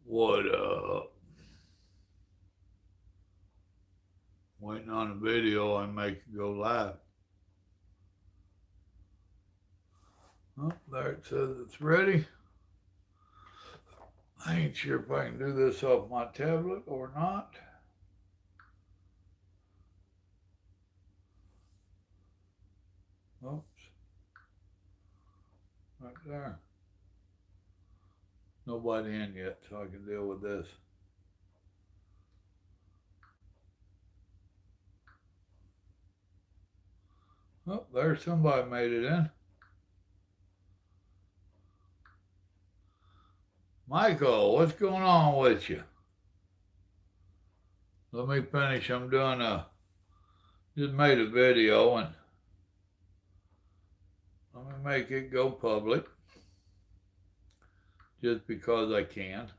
What waiting on a video I make it go live. Oh, there it says it's ready. I ain't sure if I can do this off my tablet or not. Oops. Right there. Nobody in yet, so I can deal with this. Oh, there's somebody made it in. Michael, what's going on with you? Let me finish. I'm doing just made a video and let me make it go public just because I can.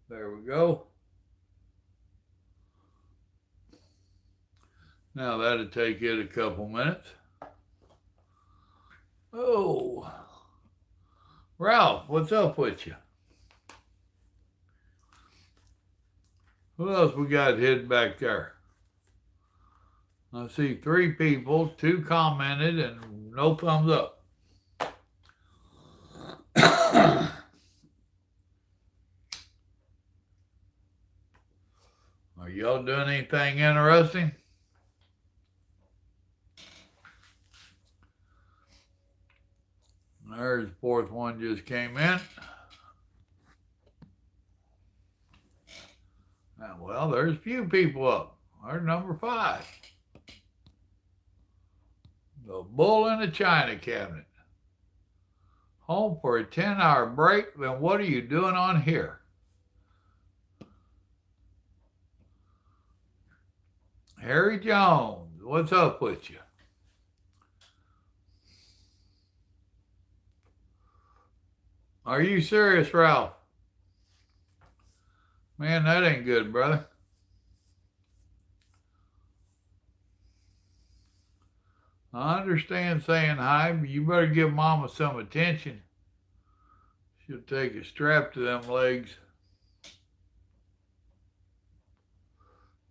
There we go. Now that'll take it a couple minutes. Oh, Ralph, what's up with you? Who else we got hidden back there? I see 3 people, 2 commented, and no thumbs up. Are y'all doing anything interesting? There's the 4th one just came in. Well, there's a few people up. There's number 5. The Bull in the China Cabinet. Home for a 10-hour break, then what are you doing on here? Harry Jones, what's up with you? Are you serious, Ralph? Man, that ain't good, brother. I understand saying hi, but you better give Mama some attention. She'll take a strap to them legs.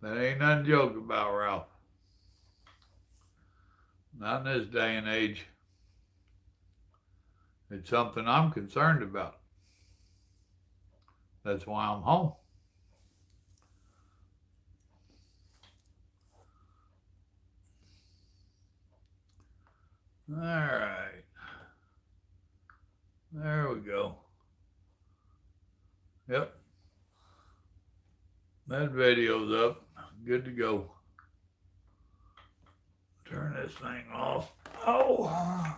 That ain't nothing to joke about, Ralph. Not in this day and age. It's something I'm concerned about. That's why I'm home. All right. There we go. Yep. That video's up. Good to go. Turn this thing off. Oh.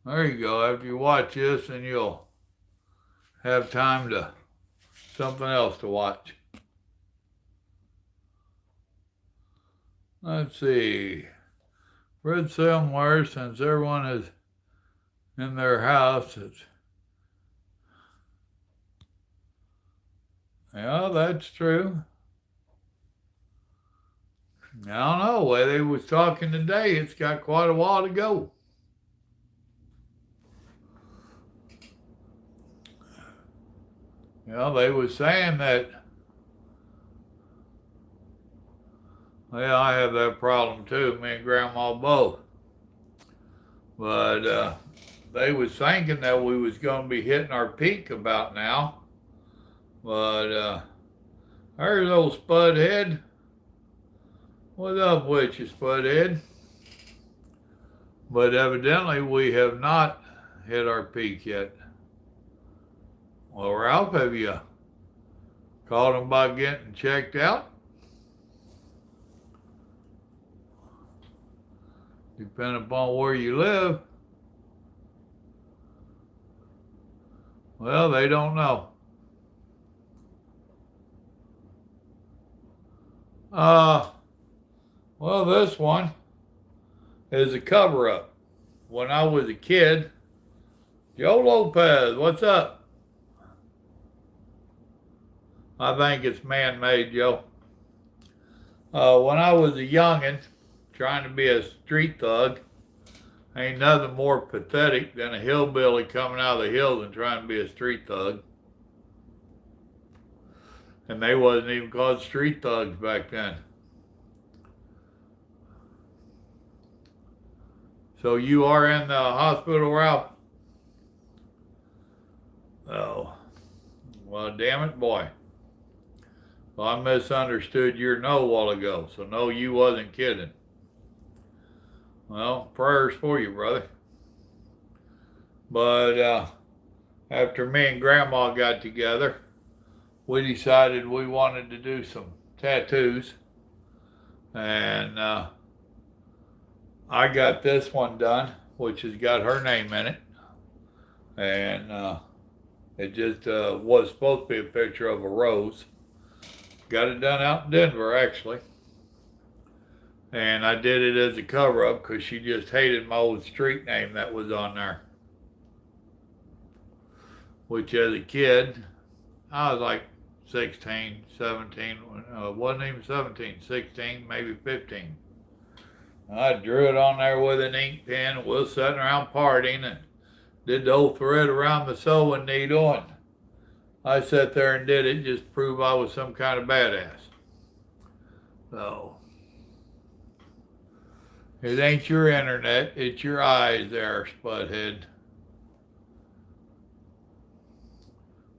There you go. After you watch this, and you'll have time to something else to watch. Let's see. Read somewhere, since everyone is in their house, yeah, that's true. I don't know. The way they was talking today, it's got quite a while to go. They was saying that, well, I have that problem too, me and Grandma both. But they was thinking that we was going to be hitting our peak about now. But there's old Spudhead. What's up with you, Spudhead? But evidently we have not hit our peak yet. Well, Ralph, have you called them about getting checked out? Depending upon where you live. Well, they don't know. Well, this one is a cover-up. When I was a kid, Joe Lopez, what's up? I think it's man-made, Joe. When I was a youngin', trying to be a street thug, Ain't nothing more pathetic than a hillbilly coming out of the hills and trying to be a street thug. And they wasn't even called street thugs back then. So you are in the hospital, Ralph? Oh. Well, damn it, boy. Well, I misunderstood your no a while ago, so no, you wasn't kidding. Well, prayers for you, brother. But after me and Grandma got together, we decided we wanted to do some tattoos. And I got this one done, which has got her name in it. And it just was supposed to be a picture of a rose. Got it done out in Denver, actually. And I did it as a cover-up because she just hated my old street name that was on there. Which as a kid, I was like 16, 17, wasn't even 17, 16, maybe 15. I drew it on there with an ink pen. We were sitting around partying and did the old thread around the sewing needle, and I sat there and did it just to prove I was some kind of badass. So, it ain't your internet, it's your eyes there, Spudhead.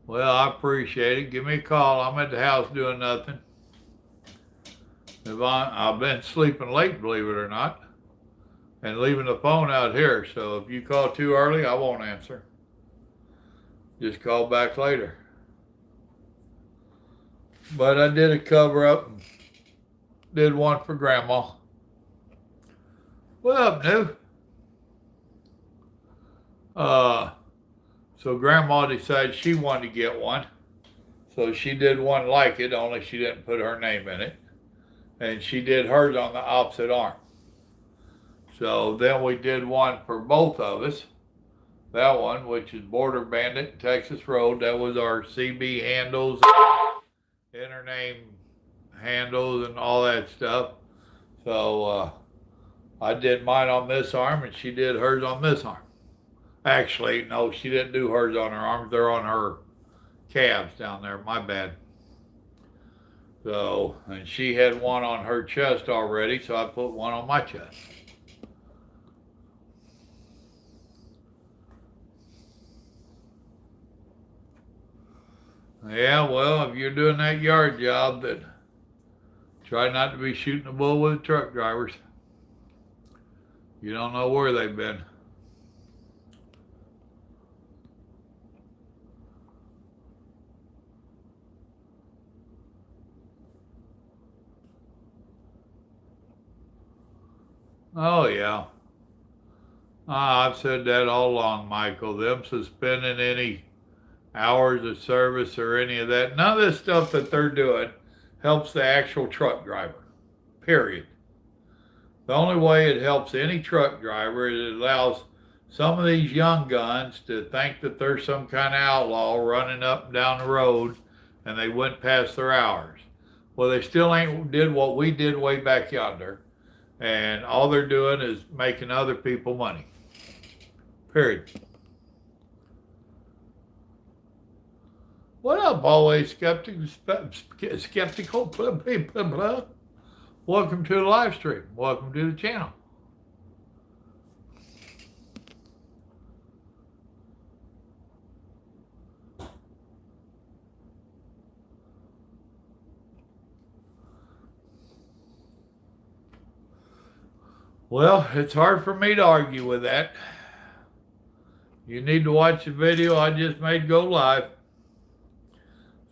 Well, I appreciate it. Give me a call. I'm at the house doing nothing. I've been sleeping late, believe it or not, and leaving the phone out here. So if you call too early, I won't answer. Just call back later. But I did a cover up and did one for Grandma. What up, new? So Grandma decided she wanted to get one. So she did one like it, only she didn't put her name in it. And she did hers on the opposite arm. So then we did one for both of us. That one, which is Border Bandit, Texas Road. That was our CB handles, intername handles, and all that stuff. So I did mine on this arm, and she did hers on this arm. Actually, no, she didn't do hers on her arms. They're on her calves down there. My bad. So, and she had one on her chest already, so I put one on my chest. Yeah, well, if you're doing that yard job, then try not to be shooting the bull with the truck drivers. You don't know where they've been. Oh, yeah. I've said that all along, Michael. Them suspending any hours of service or any of that, none of this stuff that they're doing helps the actual truck driver, period. The only way it helps any truck driver is it allows some of these young guns to think that they're some kind of outlaw running up and down the road and they went past their hours. Well, they still ain't did what we did way back yonder. And all they're doing is making other people money. Period. What up, always skeptical? Blah, blah, blah, blah. Welcome to the live stream. Welcome to the channel. Well, it's hard for me to argue with that. You need to watch the video I just made go live.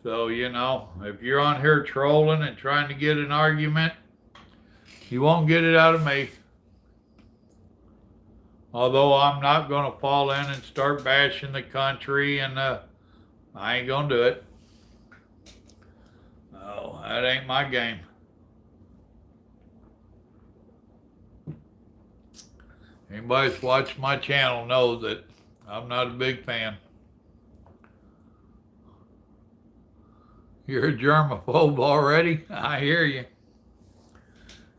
So, you know, if you're on here trolling and trying to get an argument, you won't get it out of me. Although I'm not going to fall in and start bashing the country, and I ain't going to do it. No, that ain't my game. Anybody that's watched my channel knows that I'm not a big fan. You're a germaphobe already? I hear you.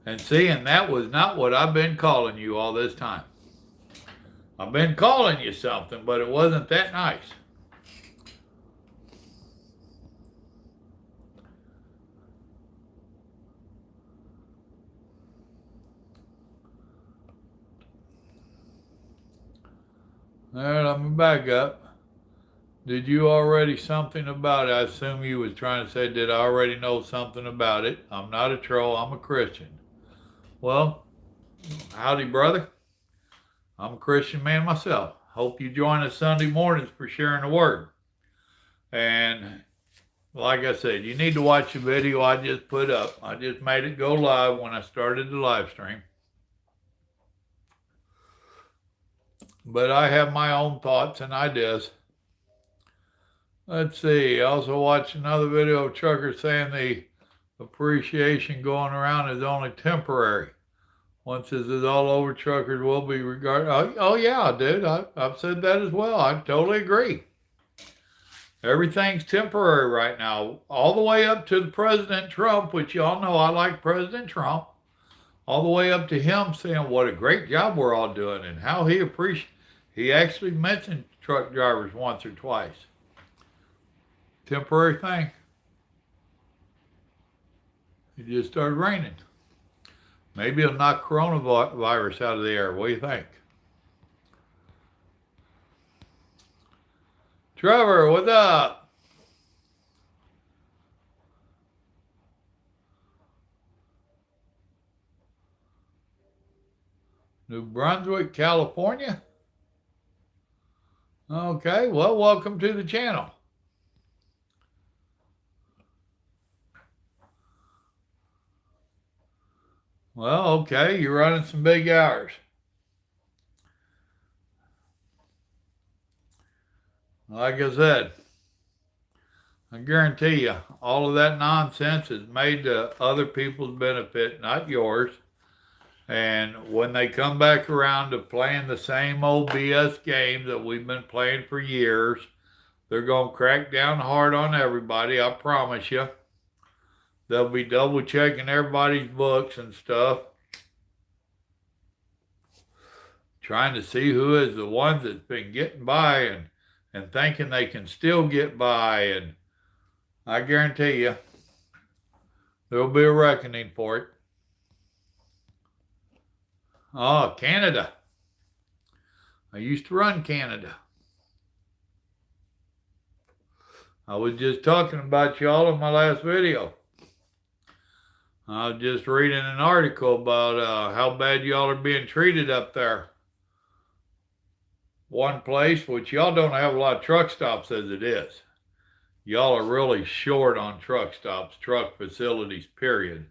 And see, and that was not what I've been calling you all this time. I've been calling you something, but it wasn't that nice. All right, let me back up. Did you already something about it? I assume you was trying to say, did I already know something about it? I'm not a troll. I'm a Christian. Well, howdy, brother. I'm a Christian man myself. Hope you join us Sunday mornings for sharing the word. And like I said, you need to watch the video I just put up. I just made it go live when I started the live stream. But I have my own thoughts and ideas. Let's see. I also watched another video of truckers saying the appreciation going around is only temporary. Once this is all over, truckers will be regarded. Oh yeah, dude. I've said that as well. I totally agree. Everything's temporary right now, all the way up to the President Trump, which y'all know I like President Trump, all the way up to him saying what a great job we're all doing and how he appreciates. He actually mentioned truck drivers once or twice. Temporary thing. It just started raining. Maybe it'll knock coronavirus out of the air. What do you think? Trevor, what's up? New Brunswick, California? Okay, well, welcome to the channel. Well, okay, you're running some big hours. Like I said, I guarantee you, all of that nonsense is made to other people's benefit, not yours. And when they come back around to playing the same old BS game that we've been playing for years, they're going to crack down hard on everybody, I promise you. They'll be double checking everybody's books and stuff, trying to see who is the ones that's been getting by and thinking they can still get by. And I guarantee you, there'll be a reckoning for it. Oh, Canada. I used to run Canada. I was just talking about y'all in my last video. I was just reading an article about how bad y'all are being treated up there. One place, which y'all don't have a lot of truck stops as it is. Y'all are really short on truck stops, truck facilities, period.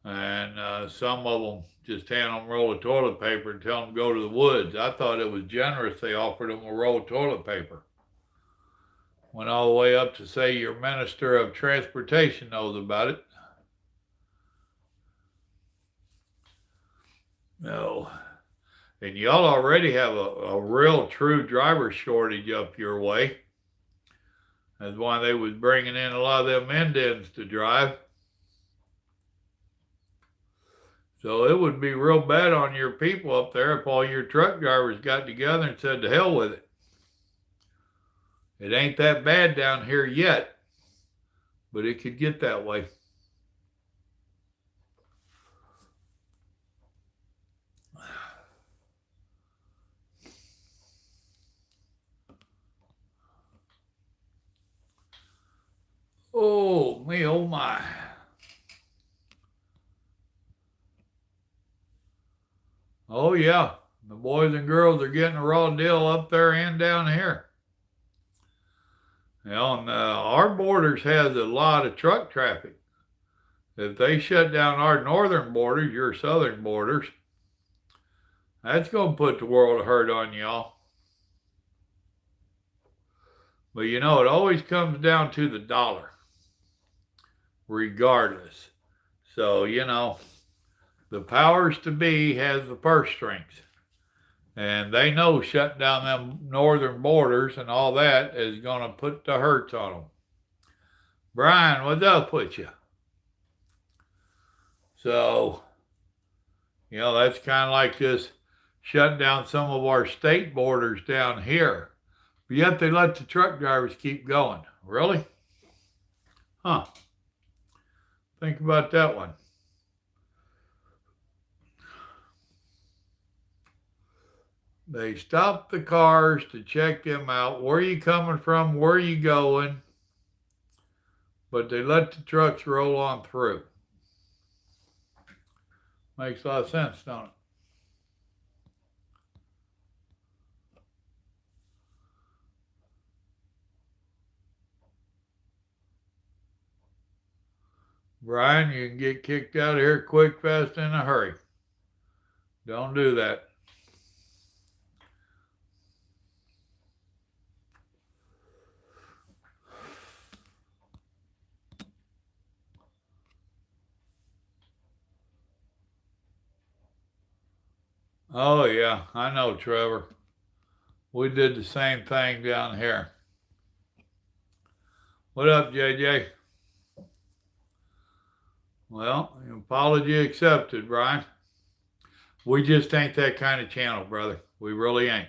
And some of them just hand them a roll of toilet paper and tell them to go to the woods. I thought it was generous they offered them a roll of toilet paper. Went all the way up to say your Minister of Transportation knows about it. No. And y'all already have a real true driver shortage up your way. That's why they was bringing in a lot of them Indians to drive. So it would be real bad on your people up there if all your truck drivers got together and said to hell with it. It ain't that bad down here yet, but it could get that way. Oh, me, oh my. Oh, yeah. The boys and girls are getting a raw deal up there and down here. You know, and our borders has a lot of truck traffic. If they shut down our northern borders, your southern borders, that's going to put the world of hurt on y'all. But you know, it always comes down to the dollar, regardless. So, you know, the powers to be has the purse strings. And they know shutting down them northern borders and all that is going to put the hurts on them. Brian, what's up with you? So, you know, that's kind of like this shutting down some of our state borders down here. But yet they let the truck drivers keep going. Really? Huh. Think about that one. They stop the cars to check them out. Where are you coming from? Where are you going? But they let the trucks roll on through. Makes a lot of sense, don't it? Brian, you can get kicked out of here quick, fast, in a hurry. Don't do that. Oh, yeah, I know, Trevor. We did the same thing down here. What up, JJ? Well, apology accepted, Brian. We just ain't that kind of channel, brother. We really ain't.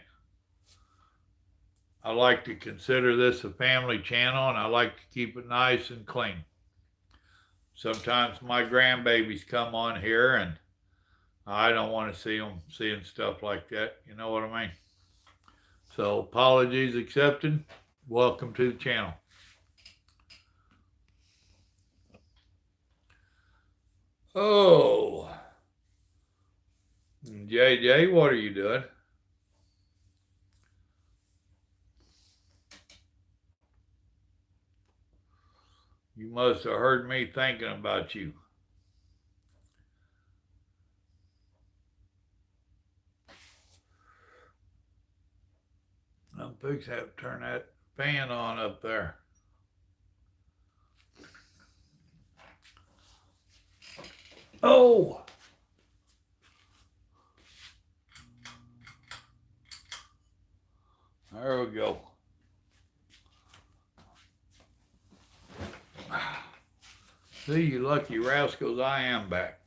I like to consider this a family channel, and I like to keep it nice and clean. Sometimes my grandbabies come on here, and I don't want to see them seeing stuff like that. You know what I mean? So apologies accepted. Welcome to the channel. Oh, JJ, what are you doing? You must have heard me thinking about you. I'm fixing to have to turn that fan on up there. Oh! There we go. See, you lucky rascals, I am back.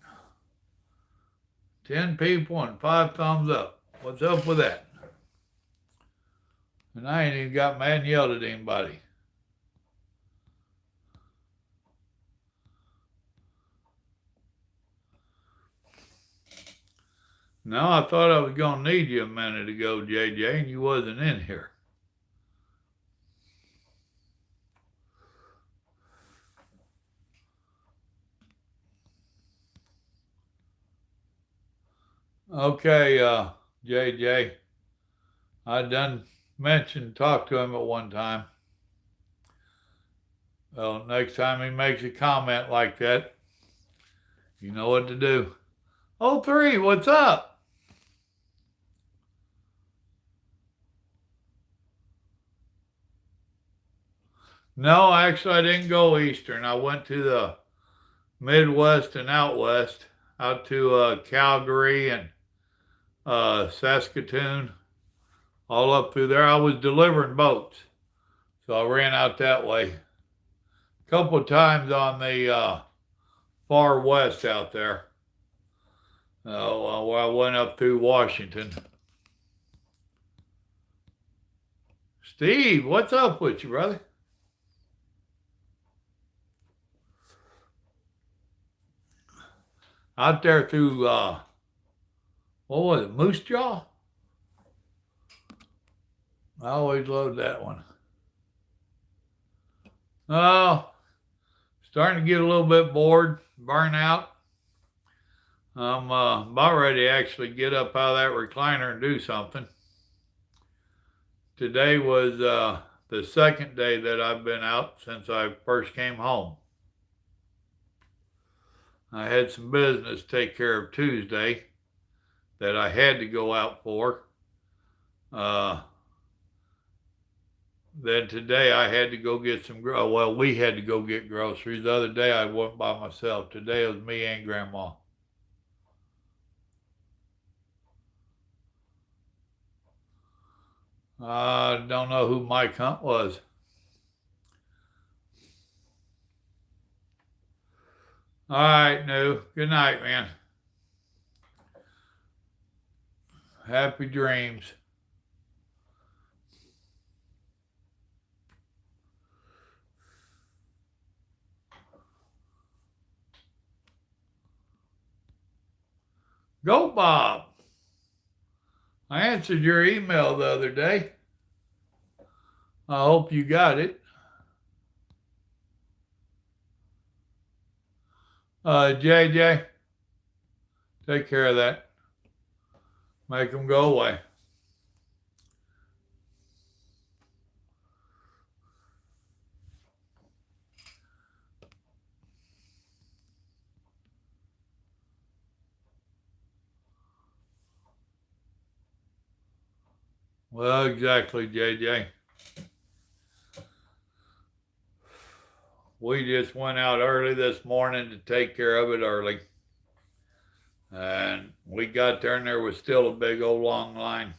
10 people and 5 thumbs up. What's up with that? And I ain't even got mad and yelled at anybody. No, I thought I was going to need you a minute ago, JJ, and you wasn't in here. Okay, JJ, I done talked to him at one time. Well, next time he makes a comment like that, you know what to do. Oh, 03, what's up? No, actually, I didn't go Eastern. I went to the Midwest and out West, out to Calgary and Saskatoon, all up through there. I was delivering boats, so I ran out that way. A couple of times on the far west out there, where I went up through Washington. Steve, what's up with you, brother? Out there through, what was it, Moose Jaw? I always loved that one. Oh, starting to get a little bit bored, burn out. I'm about ready to actually get up out of that recliner and do something. Today was the second day that I've been out since I first came home. I had some business to take care of Tuesday that I had to go out for. Then today I had to go get we had to go get groceries. The other day I went by myself. Today it was me and Grandma. I don't know who Mike Hunt was. All right, New. Good night, man. Happy dreams. Go, Bob. I answered your email the other day. I hope you got it. JJ, take care of that. Make them go away. Well, exactly, JJ. We just went out early this morning to take care of it early. And we got there and there was still a big old long line.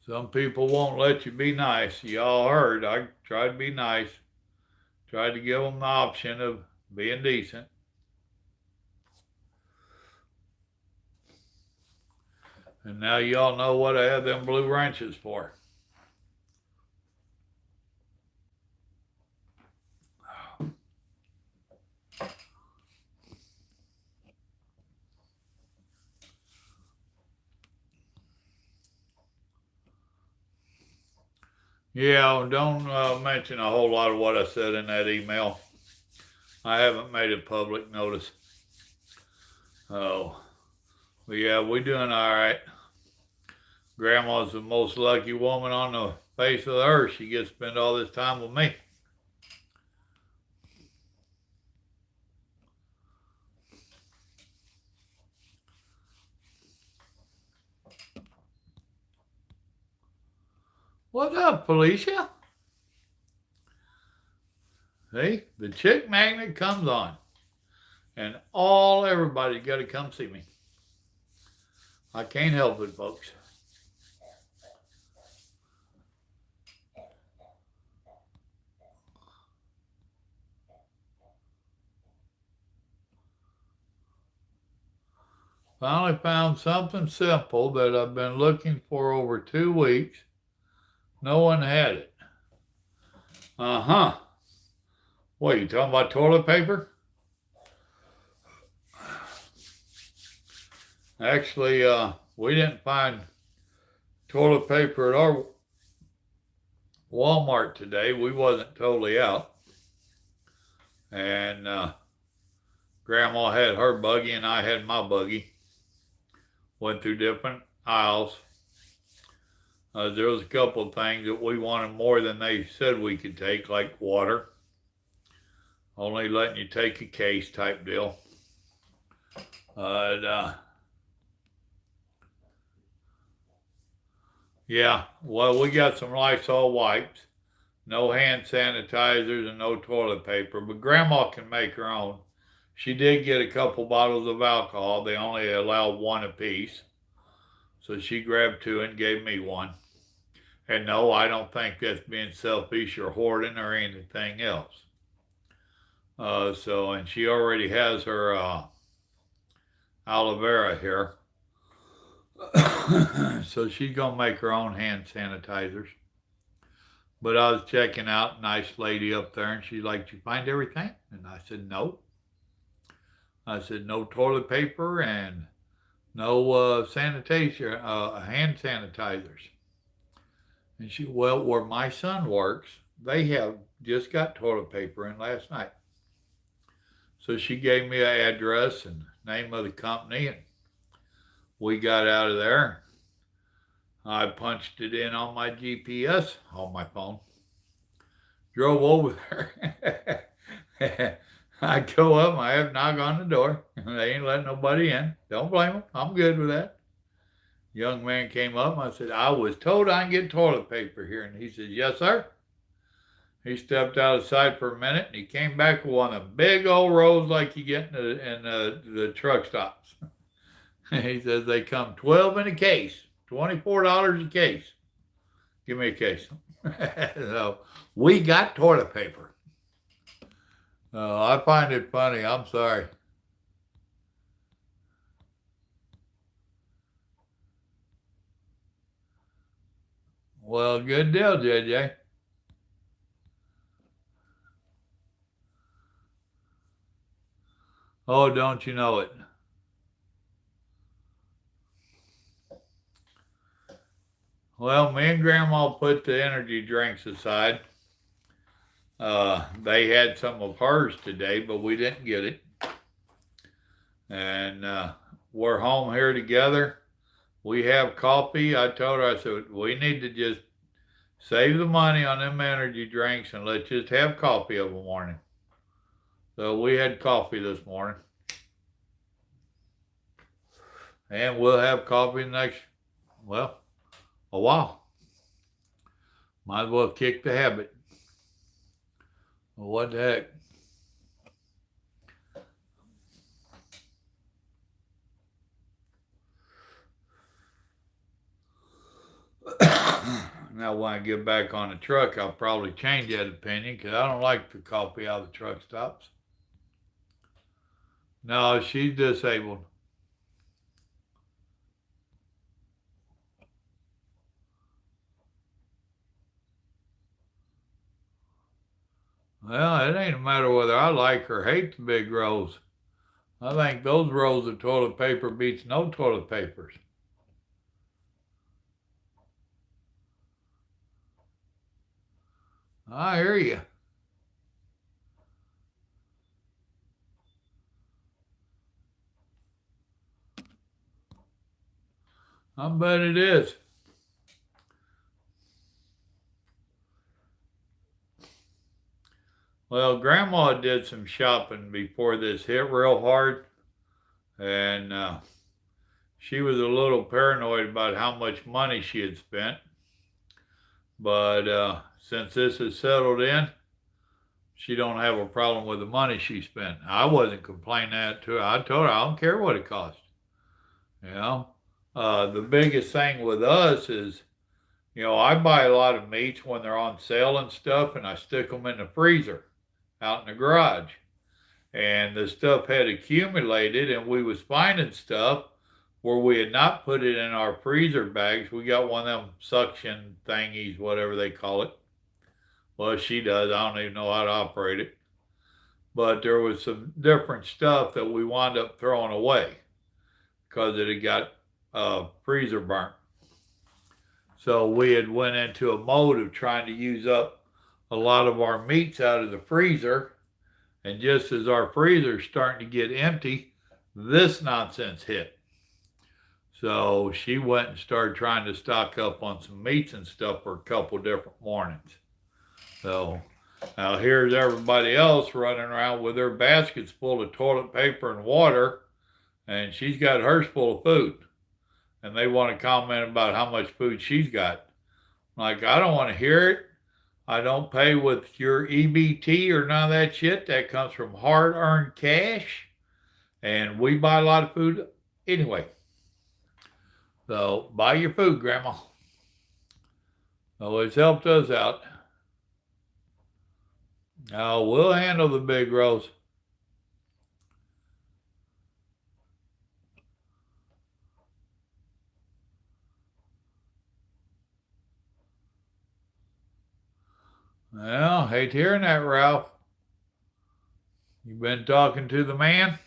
Some people won't let you be nice. Y'all heard. I tried to be nice. Tried to give them the option of being decent. And now y'all know what I have them blue wrenches for. Yeah, don't mention a whole lot of what I said in that email. I haven't made it public notice. Oh, but yeah, we're doing all right. Grandma's the most lucky woman on the face of the earth. She gets to spend all this time with me. What's up, Felicia? See, the chick magnet comes on. And everybody got to come see me. I can't help it, folks. Finally found something simple that I've been looking for over 2 weeks. No one had it. Uh-huh. What, you talking about toilet paper? Actually, we didn't find toilet paper at our Walmart today. We wasn't totally out. And Grandma had her buggy and I had my buggy. Went through different aisles. There was a couple of things that we wanted more than they said we could take, like water. Only letting you take a case type deal. Yeah, well, we got some Lysol wipes, no hand sanitizers, and no toilet paper, but Grandma can make her own. She did get a couple bottles of alcohol. They only allowed one apiece. So she grabbed 2 and gave me 1. And no, I don't think that's being selfish or hoarding or anything else. And she already has her aloe vera here. So she's going to make her own hand sanitizers. But I was checking out, nice lady up there, and she's like, "Did you find everything?" And I said, "No." I said, "No toilet paper and no sanitation, hand sanitizers." And she, "Well, where my son works, they have just got toilet paper in last night." So she gave me an address and name of the company, and we got out of there. I punched it in on my GPS on my phone. Drove over there. I go up, I have knock on the door. They ain't letting nobody in. Don't blame them. I'm good with that. Young man came up. I said, "I was told I can get toilet paper here." And he said, "Yes, sir." He stepped out of sight for a minute, and he came back with one of the big old rolls like you get in the truck stops. He says they come 12 in a case, $24 a case. Give me a case. So we got toilet paper. I find it funny. I'm sorry. Well, good deal, JJ. Oh, don't you know it? Well, me and Grandma put the energy drinks aside. They had some of hers today, but we didn't get it. And we're home here together. We have coffee. I told her, I said, we need to just save the money on them energy drinks and let's just have coffee of a morning. So we had coffee this morning. And we'll have coffee next, well, a while. Might as well kick the habit. Well, what the heck? Now, when I get back on the truck, I'll probably change that opinion because I don't like the coffee out of the truck stops. No, she's disabled. Well, it ain't a matter whether I like or hate the big rolls. I think those rolls of toilet paper beats no toilet papers. I hear you. I bet it is. Well, Grandma did some shopping before this hit real hard, and she was a little paranoid about how much money she had spent. But since this is settled in, she don't have a problem with the money she spent. I wasn't complaining that to her. I told her I don't care what it costs. You know, the biggest thing with us is, I buy a lot of meats when they're on sale and stuff, and I stick them in the freezer out in the garage. And the stuff had accumulated, and we was finding stuff where we had not put it in our freezer bags. We got one of them suction thingies, whatever they call it. Well, she does. I don't even know how to operate it. But there was some different stuff that we wound up throwing away because it had got freezer burnt. So we had went into a mode of trying to use up a lot of our meats out of the freezer. And just as our freezer's starting to get empty, this nonsense hit. So she went and started trying to stock up on some meats and stuff for a couple different mornings. So now here's everybody else running around with their baskets full of toilet paper and water, and she's got hers full of food. And they want to comment about how much food she's got. Like, I don't want to hear it. I don't pay with your EBT or none of that shit. That comes from hard earned cash. And we buy a lot of food anyway. So buy your food, Grandma. So it's helped us out. Now we'll handle the big roast. Well, hate hearing that, Ralph. You been talking to the man?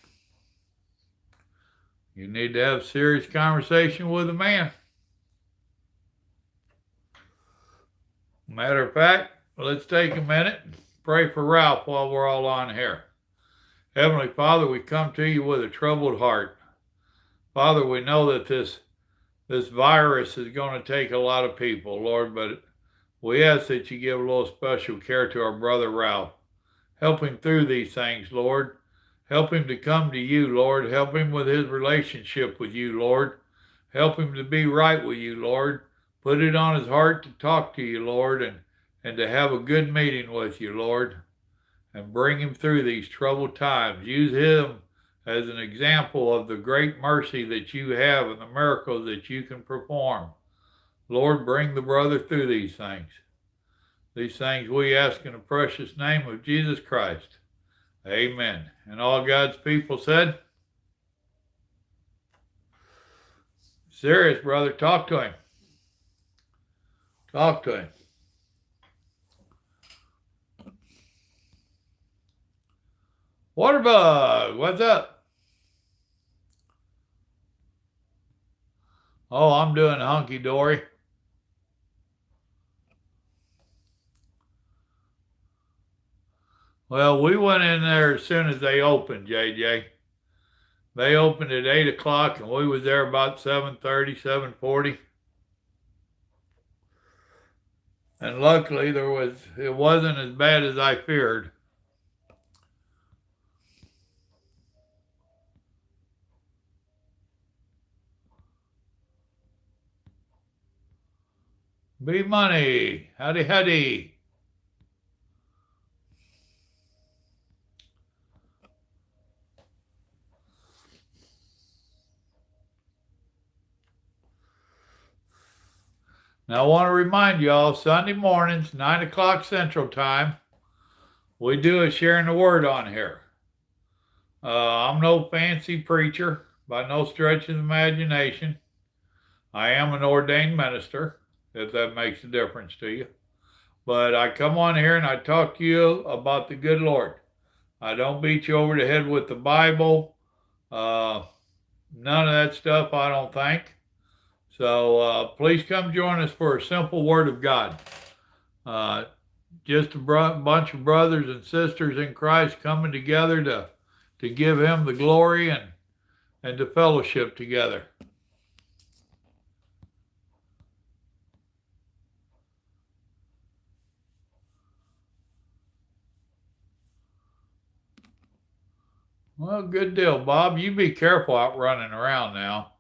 You need to have a serious conversation with the man. Matter of fact, let's take a minute and pray for Ralph while we're all on here. Heavenly Father, we come to you with a troubled heart. Father, we know that this virus is going to take a lot of people, Lord, but we ask that you give a little special care to our brother Ralph. Help him through these things, Lord. Help him to come to you, Lord. Help him with his relationship with you, Lord. Help him to be right with you, Lord. Put it on his heart to talk to you, Lord, and to have a good meeting with you, Lord. And bring him through these troubled times. Use him as an example of the great mercy that you have and the miracles that you can perform. Lord, bring the brother through these things. These things we ask in the precious name of Jesus Christ. Amen. And all God's people said, serious, brother. Talk to him. Talk to him. Waterbug, what's up? Oh, I'm doing hunky-dory. Well, we went in there as soon as they opened, JJ. They opened at 8 o'clock, and we was there about 7:30, 7:40. And luckily, it wasn't as bad as I feared. B Money, howdy, howdy. Now, I want to remind y'all, Sunday mornings, 9 o'clock Central Time, we do a sharing the word on here. I'm no fancy preacher by no stretch of the imagination. I am an ordained minister, if that makes a difference to you. But I come on here and I talk to you about the good Lord. I don't beat you over the head with the Bible. None of that stuff, I don't think. So please come join us for a simple word of God. Just a bunch of brothers and sisters in Christ coming together to give him the glory and to fellowship together. Well, good deal, Bob. You be careful out running around now.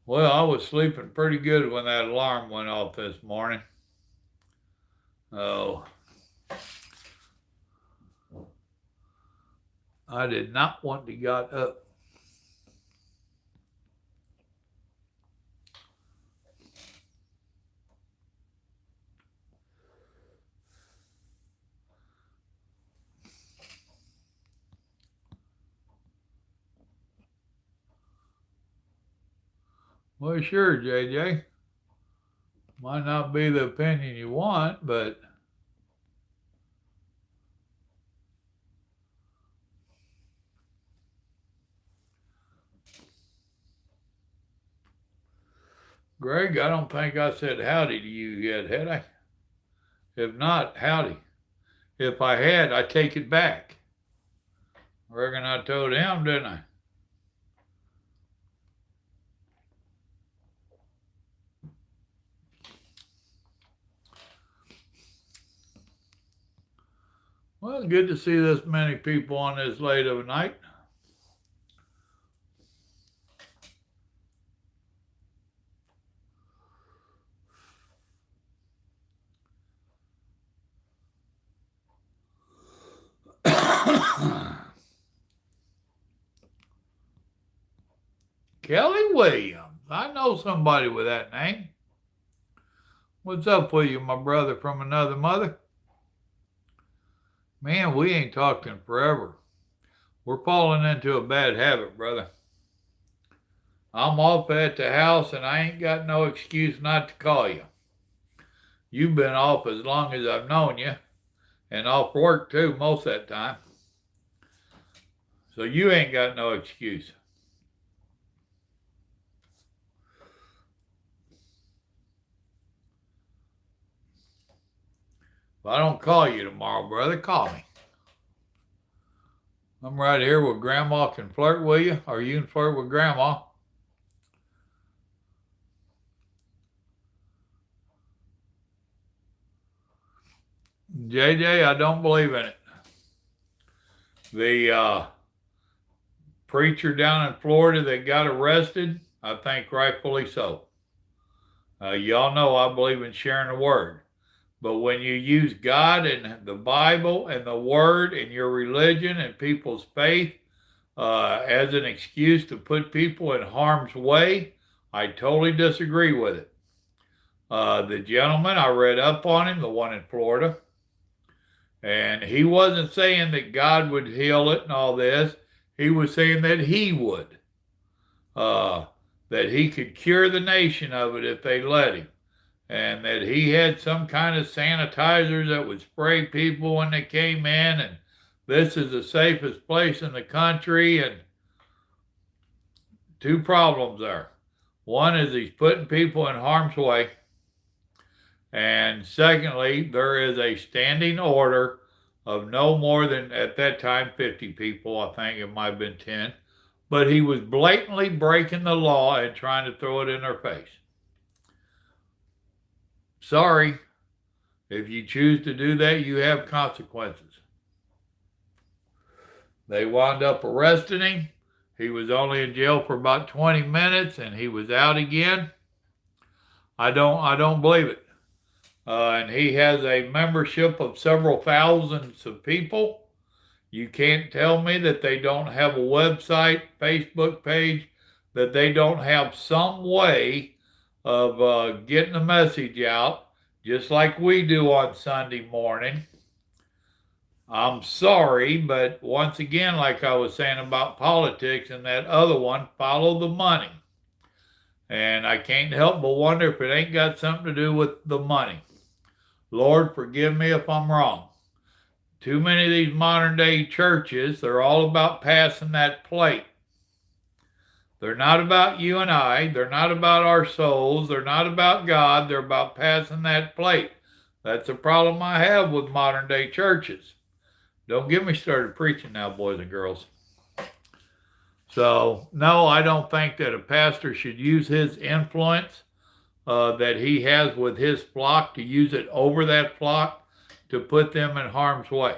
Well, I was sleeping pretty good when that alarm went off this morning. Oh, I did not want to get up. Well, sure, JJ. Might not be the opinion you want, but Greg, I don't think I said howdy to you yet, had I? If not, howdy. If I had, I take it back. I reckon I told him, didn't I? Well, good to see this many people on this late of a night. Kelly Williams. I know somebody with that name. What's up with you, my brother from another mother? Man, we ain't talked in forever. We're falling into a bad habit, brother. I'm off at the house and I ain't got no excuse not to call you. You've been off as long as I've known you, and off work too most of that time. So you ain't got no excuse. If I don't call you tomorrow, brother, call me. I'm right here where Grandma can flirt with you, or you can flirt with Grandma. JJ, I don't believe in it. The preacher down in Florida that got arrested, I think rightfully so. Y'all know I believe in sharing the word. But when you use God and the Bible and the Word and your religion and people's faith as an excuse to put people in harm's way, I totally disagree with it. The gentleman, I read up on him, the one in Florida, and he wasn't saying that God would heal it and all this. He was saying that he would, uh, that he could cure the nation of it if they let him, and that he had some kind of sanitizer that would spray people when they came in, and this is the safest place in the country. And two problems there. One is he's putting people in harm's way. And secondly, there is a standing order of no more than, at that time, 50 people. I think it might have been 10. But he was blatantly breaking the law and trying to throw it in their face. Sorry, if you choose to do that, you have consequences. They wound up arresting him. He was only in jail for about 20 minutes and he was out again. I don't believe it. And he has a membership of several thousands of people. You can't tell me that they don't have a website, Facebook page, that they don't have some way of getting the message out, just like we do on Sunday morning. I'm sorry, but once again, like I was saying about politics and that other one, follow the money. And I can't help but wonder if it ain't got something to do with the money. Lord, forgive me if I'm wrong. Too many of these modern day churches, they're all about passing that plate. They're not about you and I. They're not about our souls. They're not about God. They're about passing that plate. That's a problem I have with modern day churches. Don't get me started preaching now, boys and girls. So, no, I don't think that a pastor should use his influence that he has with his flock to use it over that flock to put them in harm's way.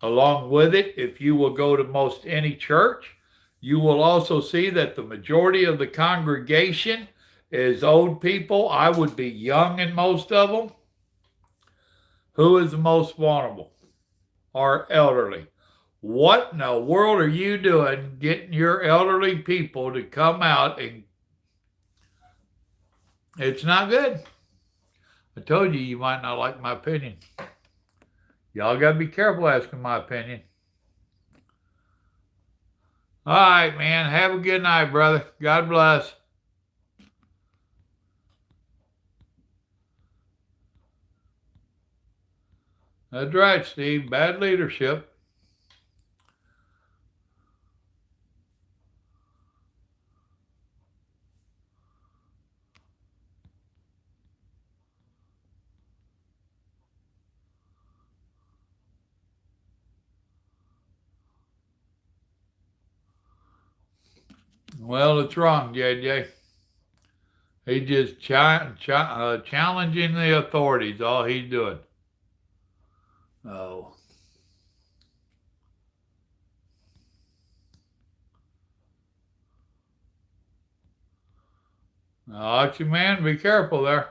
Along with it, if you will go to most any church, you will also see that the majority of the congregation is old people. I would be young in most of them. Who is the most vulnerable? Our elderly. What in the world are you doing getting your elderly people to come out? And it's not good. I told you you might not like my opinion. Y'all got to be careful asking my opinion. All right, man. Have a good night, brother. God bless. That's right, Steve. Bad leadership. Well, it's wrong, JJ. He's just challenging the authorities. All he's doing. Oh. Archie, man, be careful there.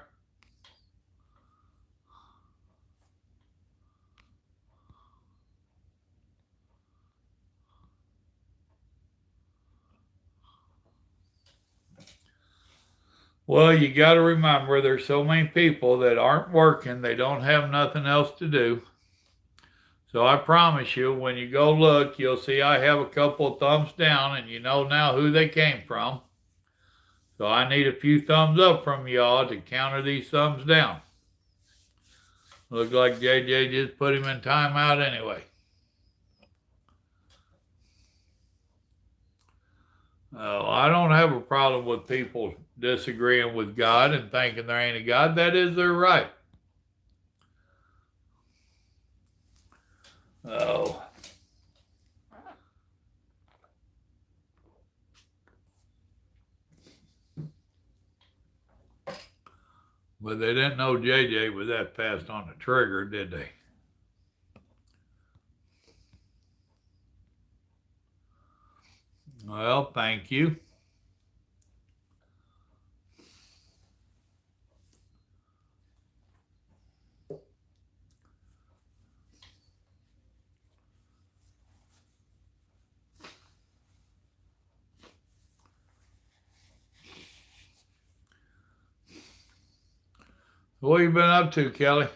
Well, you got to remember there's so many people that aren't working, they don't have nothing else to do. So I promise you, when you go look, you'll see I have a couple of thumbs down, and you know now who they came from. So I need a few thumbs up from y'all to counter these thumbs down. Looks like JJ just put him in timeout anyway. Oh, I don't have a problem with people disagreeing with God and thinking there ain't a God. That is their right. Oh. But they didn't know JJ was that fast on the trigger, did they? Well, thank you. What you been up to, Kelly?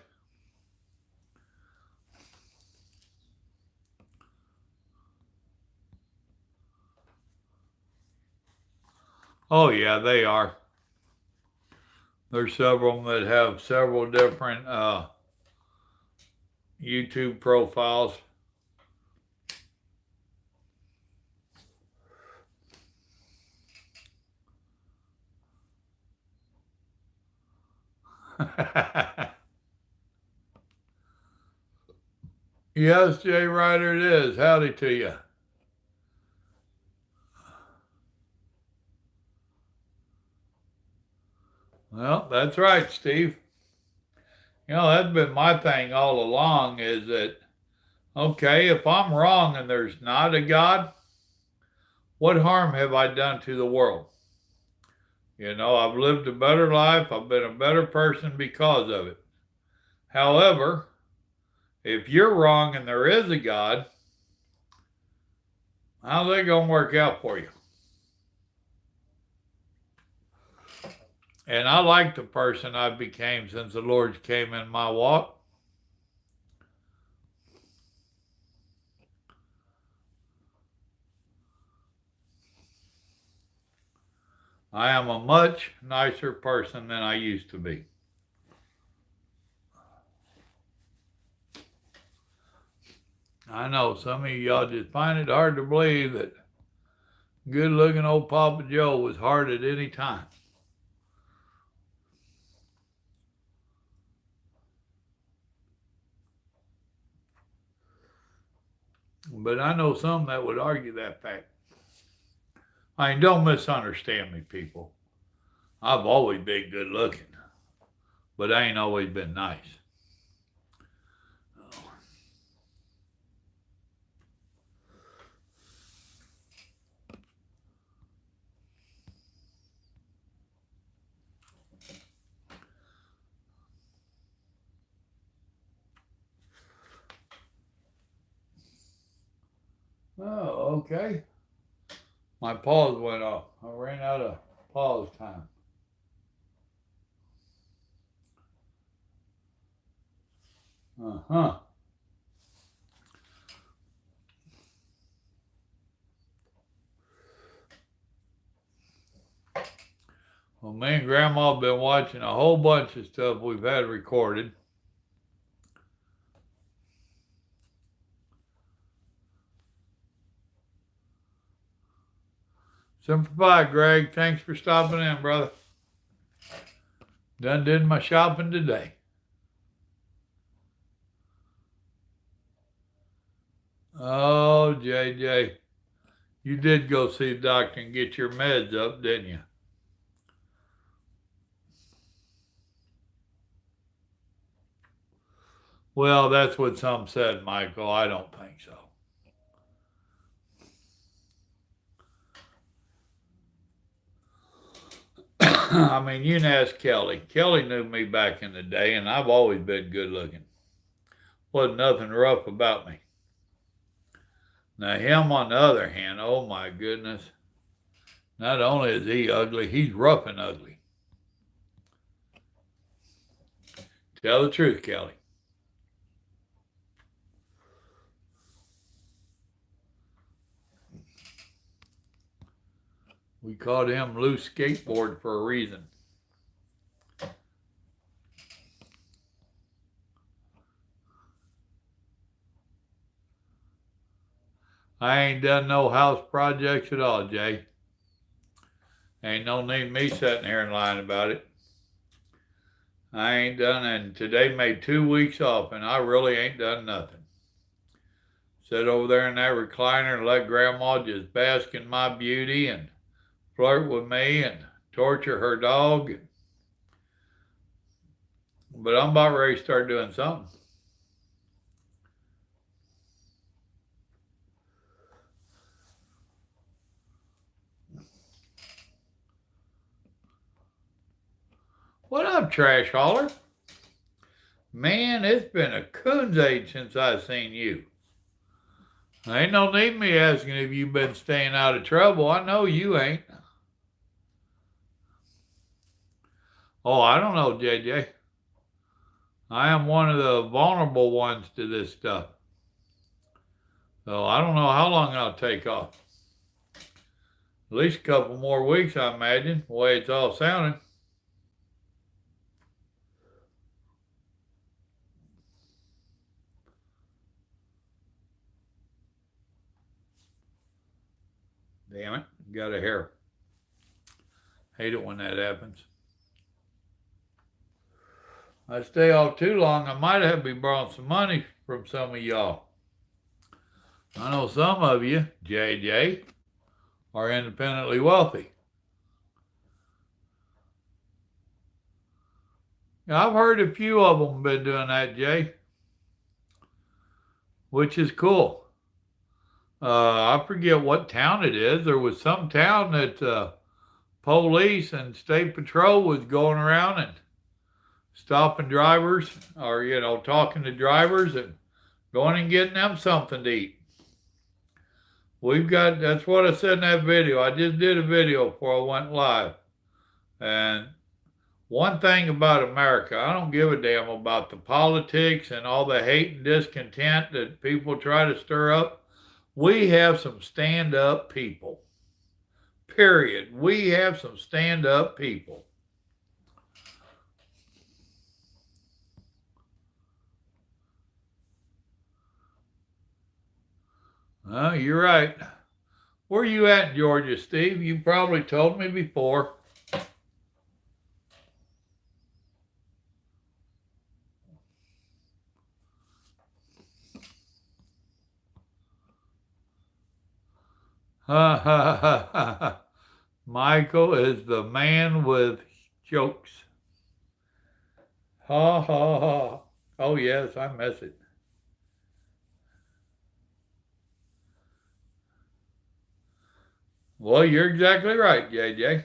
Oh, yeah, they are. There's several of them that have several different YouTube profiles. Yes, Jay Ryder, it is. Howdy to you. Well, that's right, Steve. You know, that's been my thing all along is that, okay, if I'm wrong and there's not a God, what harm have I done to the world? You know, I've lived a better life. I've been a better person because of it. However, if you're wrong and there is a God, how's that going to work out for you? And I like the person I became since the Lord came in my walk. I am a much nicer person than I used to be. I know some of y'all just find it hard to believe that good looking old Papa Joe was hard at any time. But I know some that would argue that fact. I mean, don't misunderstand me, people. I've always been good looking, but I ain't always been nice. Oh, okay. My pause went off. I ran out of pause time. Uh-huh. Well, me and Grandma have been watching a whole bunch of stuff we've had recorded. Semper Fi, Greg. Thanks for stopping in, brother. Done did my shopping today. Oh, JJ. You did go see the doctor and get your meds up, didn't you? Well, that's what some said, Michael. I don't think so. I mean, you can ask Kelly. Kelly knew me back in the day, and I've always been good looking. Wasn't nothing rough about me. Now, him on the other hand, oh my goodness. Not only is he ugly, he's rough and ugly. Tell the truth, Kelly. We called him loose skateboard for a reason. I ain't done no house projects at all, Jay. Ain't no need me sitting here and lying about it. I ain't done, and today made 2 weeks off, and I really ain't done nothing. Sit over there in that recliner and let Grandma just bask in my beauty and flirt with me and torture her dog. But I'm about ready to start doing something. What up, trash hauler? Man, it's been a coon's age since I've seen you. Ain't no need me asking if you've been staying out of trouble. I know you ain't. Oh, I don't know, JJ. I am one of the vulnerable ones to this stuff. So I don't know how long I'll take off. At least a couple more weeks, I imagine, the way it's all sounding. Damn it, got a hair. Hate it when that happens. I stay off too long, I might have to be borrowing some money from some of y'all. I know some of you, JJ, are independently wealthy. I've heard a few of them been doing that, Jay, which is cool. I forget what town it is. There was some town that police and state patrol was going around and stopping drivers or, talking to drivers and going and getting them something to eat. That's what I said in that video. I just did a video before I went live. And one thing about America, I don't give a damn about the politics and all the hate and discontent that people try to stir up. We have some stand-up people. Period. We have some stand-up people. You're right. Where are you at in Georgia, Steve? You probably told me before. Ha ha ha ha ha. Michael is the man with jokes. Ha ha ha. Oh, yes, I miss it. Well, you're exactly right, JJ.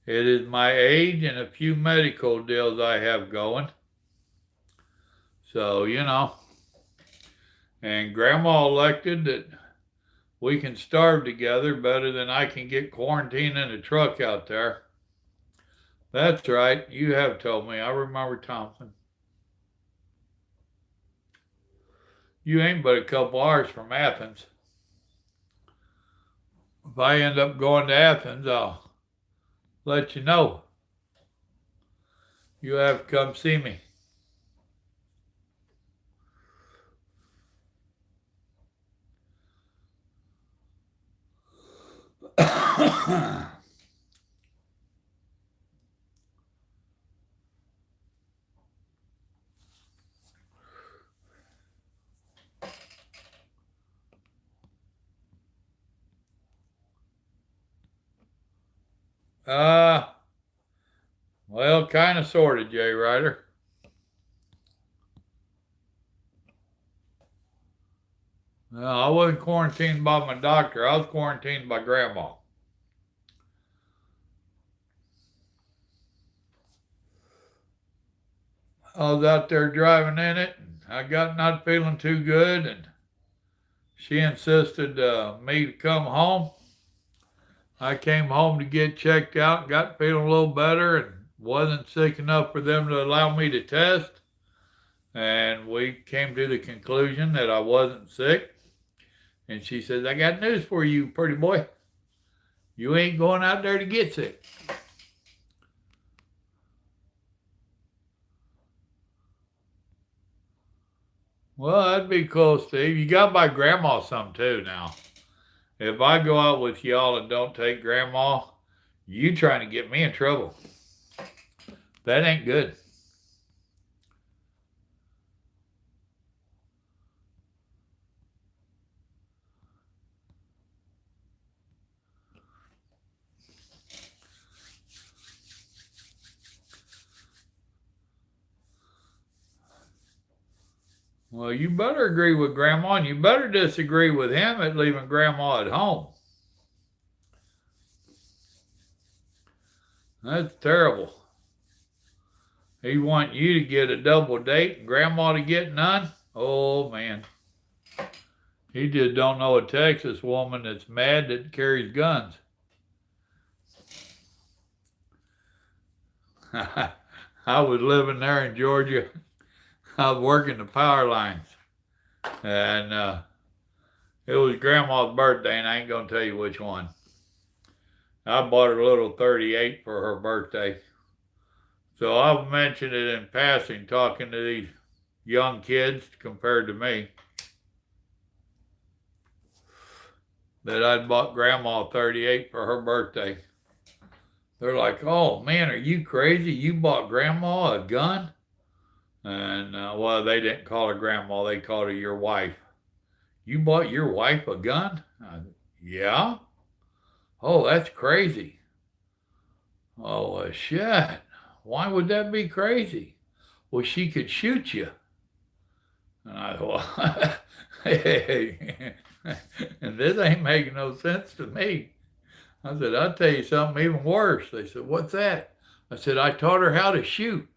It is my age and a few medical deals I have going. So, and Grandma elected that we can starve together better than I can get quarantined in a truck out there. That's right. You have told me. I remember Thompson. You ain't but a couple hours from Athens. If I end up going to Athens, I'll let you know. You have to come see me. Well, kind of, sort of, Jay Ryder. No, I wasn't quarantined by my doctor. I was quarantined by Grandma. I was out there driving in it, and I got not feeling too good, and she insisted me to come home. I came home to get checked out, got feeling a little better, and wasn't sick enough for them to allow me to test. And we came to the conclusion that I wasn't sick. And she says, I got news for you, pretty boy. You ain't going out there to get sick. Well, that'd be cool, Steve. You got my grandma some too now. If I go out with y'all and don't take grandma, you trying to get me in trouble. That ain't good. Well, you better agree with grandma, and you better disagree with him at leaving grandma at home. That's terrible. He want you to get a double date and grandma to get none? Oh, man. He just don't know a Texas woman that's mad that carries guns. I was living there in Georgia I was working the power lines, and it was Grandma's birthday, and I ain't gonna tell you which one. I bought her a little 38 for her birthday. So I've mentioned it in passing, talking to these young kids compared to me, that I'd bought Grandma 38 for her birthday. They're like, "Oh man, are you crazy? You bought Grandma a gun?" And well, they didn't call her Grandma; they called her your wife. You bought your wife a gun? Yeah. Oh, that's crazy. Oh, shit. Why would that be crazy? Well, she could shoot you. And I thought, hey, and this ain't making no sense to me. I said, I'll tell you something even worse. They said, what's that? I said, I taught her how to shoot.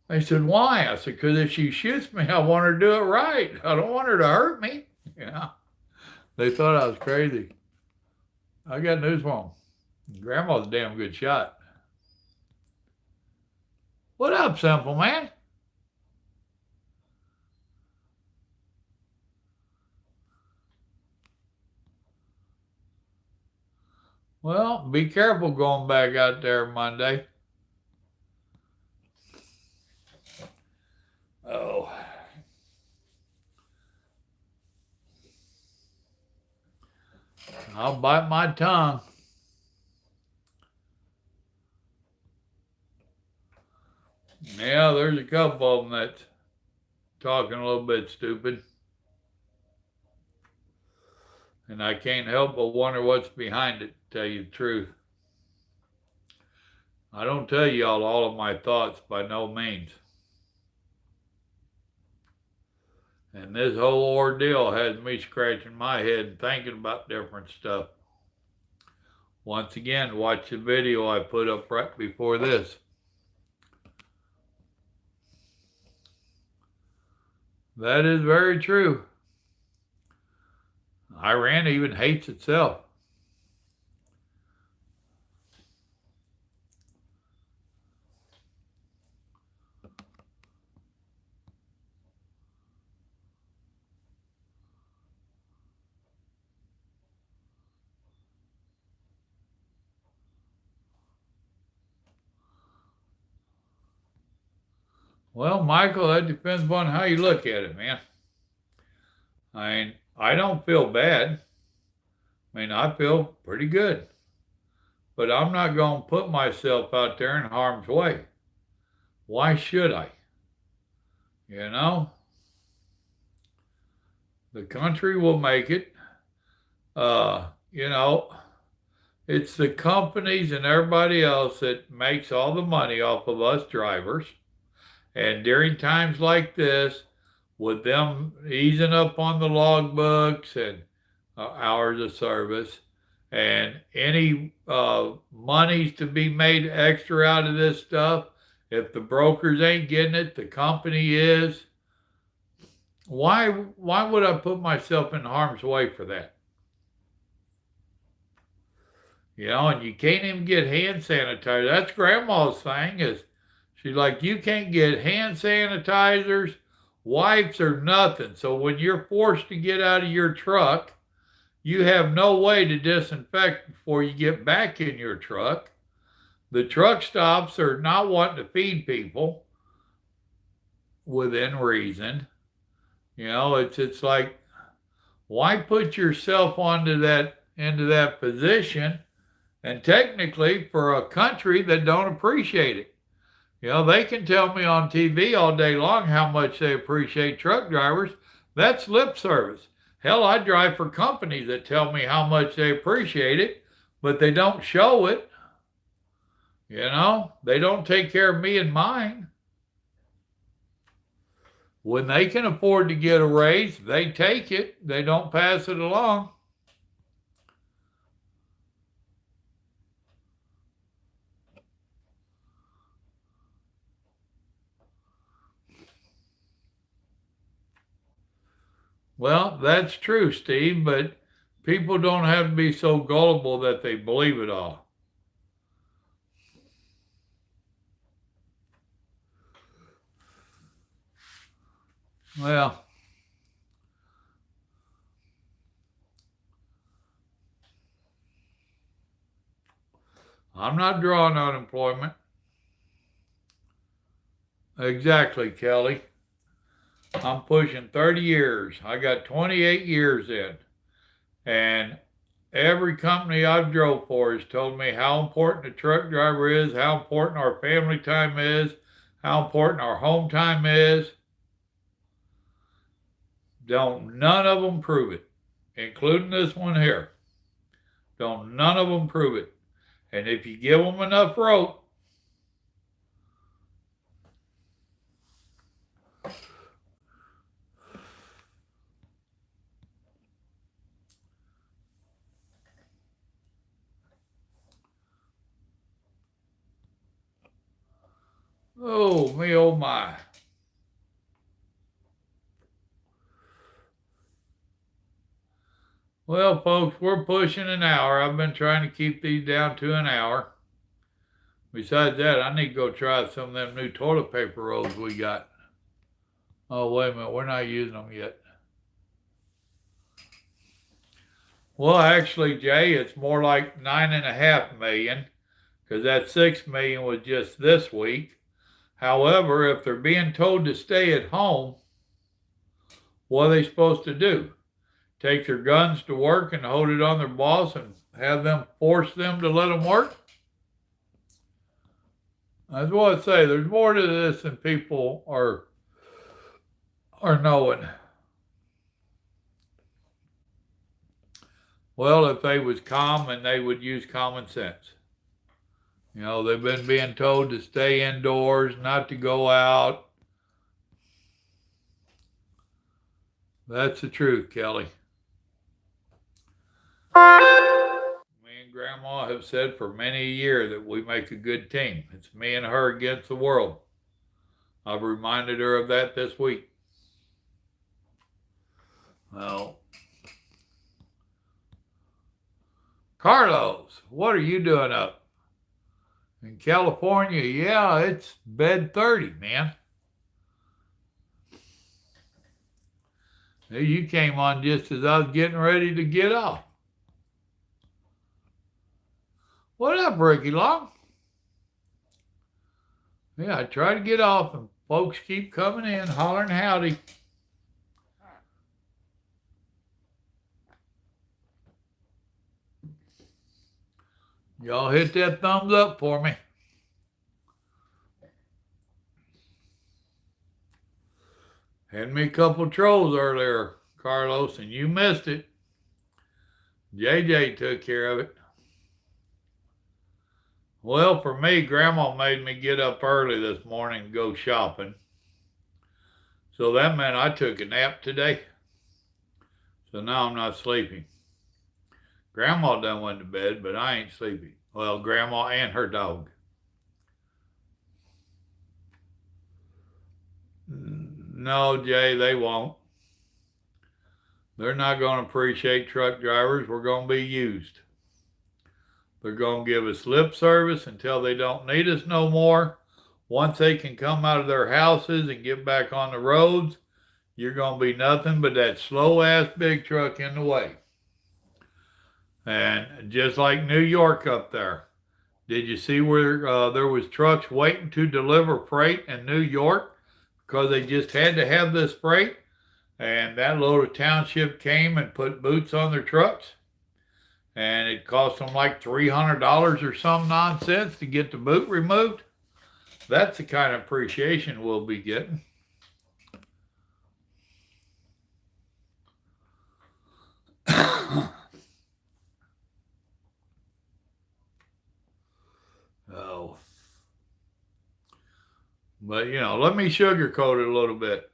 They said, why? I said, because if she shoots me, I want her to do it right. I don't want her to hurt me. You know, they thought I was crazy. I got news for them. Grandma's a damn good shot. What up, Simple Man? Well, be careful going back out there Monday. Oh. I'll bite my tongue. Yeah, there's a couple of them that's talking a little bit stupid. And I can't help but wonder what's behind it, to tell you the truth. I don't tell y'all all of my thoughts by no means. And this whole ordeal has me scratching my head and thinking about different stuff. Once again, watch the video I put up right before this. That is very true. Iran even hates itself. Well, Michael, that depends upon how you look at it, man. I mean, I don't feel bad. I mean, I feel pretty good. But I'm not going to put myself out there in harm's way. Why should I? You know? The country will make it. You know, it's the companies and everybody else that makes all the money off of us drivers. And during times like this, with them easing up on the logbooks and hours of service, and any monies to be made extra out of this stuff, if the brokers ain't getting it, the company is. Why would I put myself in harm's way for that? You know, and you can't even get hand sanitizer. That's Grandma's thing, is she's like, you can't get hand sanitizers, wipes, or nothing. So when you're forced to get out of your truck, you have no way to disinfect before you get back in your truck. The truck stops are not wanting to feed people within reason. You know, it's like, why put yourself into that position? And technically, for a country that don't appreciate it. You know, they can tell me on TV all day long how much they appreciate truck drivers. That's lip service. Hell, I drive for companies that tell me how much they appreciate it, but they don't show it. You know, they don't take care of me and mine. When they can afford to get a raise, they take it. They don't pass it along. Well, that's true, Steve, but people don't have to be so gullible that they believe it all. Well, I'm not drawing unemployment. Exactly, Kelly. I'm pushing 30 years. I got 28 years in. And every company I've drove for has told me how important a truck driver is, how important our family time is, how important our home time is. Don't none of them prove it, including this one here. Don't none of them prove it. And if you give them enough rope, oh me, oh my. Well, folks, we're pushing an hour. I've been trying to keep these down to an hour. Besides that, I need to go try some of them new toilet paper rolls we got. Oh, wait a minute. We're not using them yet. Well, actually, Jay, it's more like 9.5 million because that 6 million was just this week. However, if they're being told to stay at home, what are they supposed to do? Take their guns to work and hold it on their boss and have them force them to let them work? That's what I say. There's more to this than people are knowing. Well, if they was calm and they would use common sense. You know, they've been being told to stay indoors, not to go out. That's the truth, Kelly. Me and Grandma have said for many a year that we make a good team. It's me and her against the world. I've reminded her of that this week. Well, Carlos, what are you doing up? In California, yeah, it's bed 30, man. You came on just as I was getting ready to get off. What up, Ricky Long? Yeah, I try to get off and folks keep coming in, hollering howdy. Y'all hit that thumbs up for me. Had me a couple trolls earlier, Carlos, and you missed it. JJ took care of it. Well, for me, Grandma made me get up early this morning and go shopping. So that meant I took a nap today. So now I'm not sleeping. Grandma done went to bed, but I ain't sleeping. Well, Grandma and her dog. No, Jay, they won't. They're not going to appreciate truck drivers. We're going to be used. They're going to give us lip service until they don't need us no more. Once they can come out of their houses and get back on the roads, you're going to be nothing but that slow-ass big truck in the way. And just like New York up there, did you see where there was trucks waiting to deliver freight in New York because they just had to have this freight? And that little township came and put boots on their trucks. And it cost them like $300 or some nonsense to get the boot removed. That's the kind of appreciation we'll be getting. Oh. But, you know, let me sugarcoat it a little bit.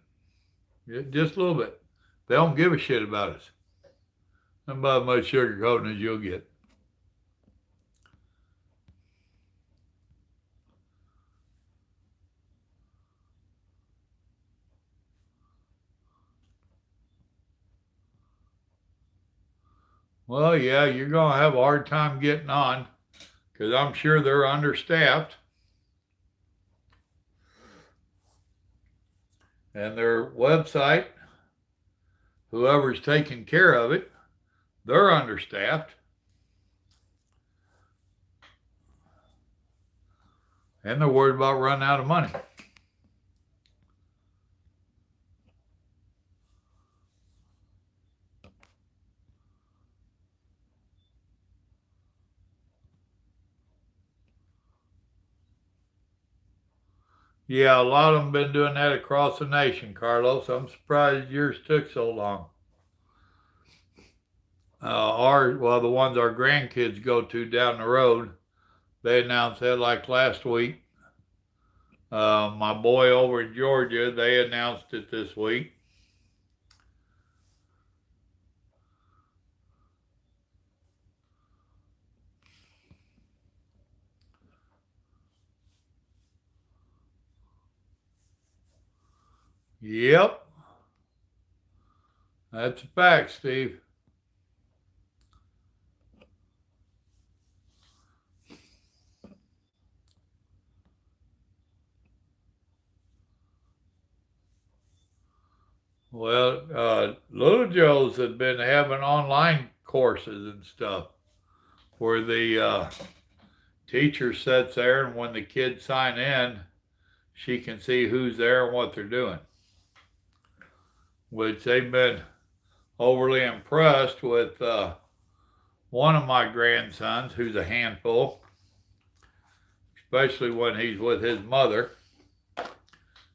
Just a little bit. They don't give a shit about us. Not about as much sugarcoating as you'll get. Well, yeah, you're going to have a hard time getting on because I'm sure they're understaffed. and their website, whoever's taking care of it, they're understaffed. And they're worried about running out of money. Yeah, a lot of them been doing that across the nation, Carlos. I'm surprised yours took so long. The ones our grandkids go to down the road, they announced that like last week. My boy over in Georgia, they announced it this week. Yep, that's a fact, Steve. Well, Little Joe's had been having online courses and stuff where the teacher sits there, and when the kids sign in, she can see who's there and what they're doing, which they've been overly impressed with one of my grandsons, who's a handful, especially when he's with his mother.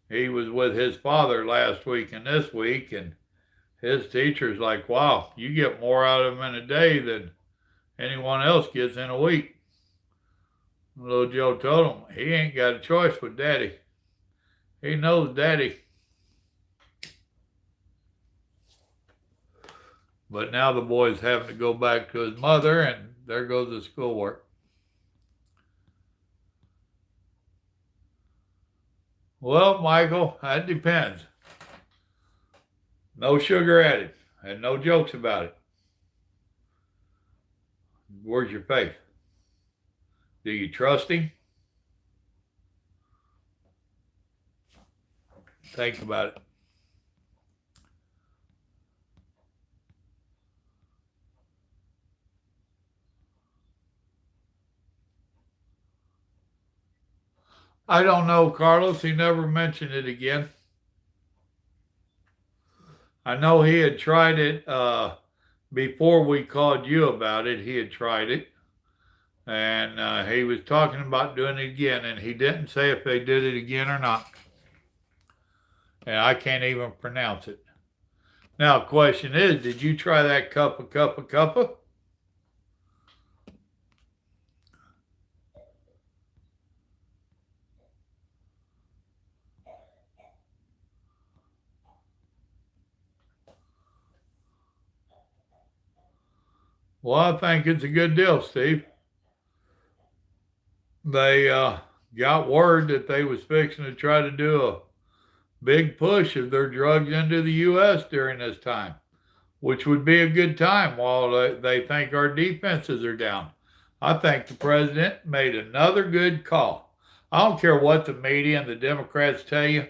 He was with his father last week and this week, and his teacher's like, wow, you get more out of him in a day than anyone else gets in a week. Little Joe told him he ain't got a choice with daddy. He knows daddy. But now the boy's having to go back to his mother, and there goes the schoolwork. Well, Michael, that depends. No sugar added, and no jokes about it. Where's your faith? Do you trust him? Think about it. I don't know, Carlos. He never mentioned it again. I know he had tried it before we called you about it. He had tried it, and he was talking about doing it again, and he didn't say if they did it again or not. And I can't even pronounce it. Now, question is, did you try that cuppa? Well, I think it's a good deal, Steve. They got word that they was fixing to try to do a big push of their drugs into the U.S. during this time, which would be a good time while they think our defenses are down. I think the president made another good call. I don't care what the media and the Democrats tell you.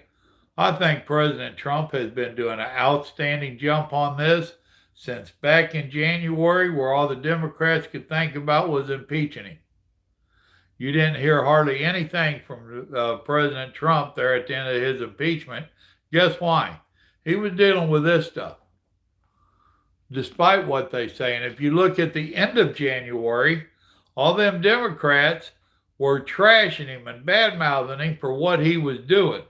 I think President Trump has been doing an outstanding jump on this since back in January, where all the Democrats could think about was impeaching him. You didn't hear hardly anything from President Trump there at the end of his impeachment. Guess why? He was dealing with this stuff, despite what they say. And if you look at the end of January, all them Democrats were trashing him and bad mouthing him for what he was doing.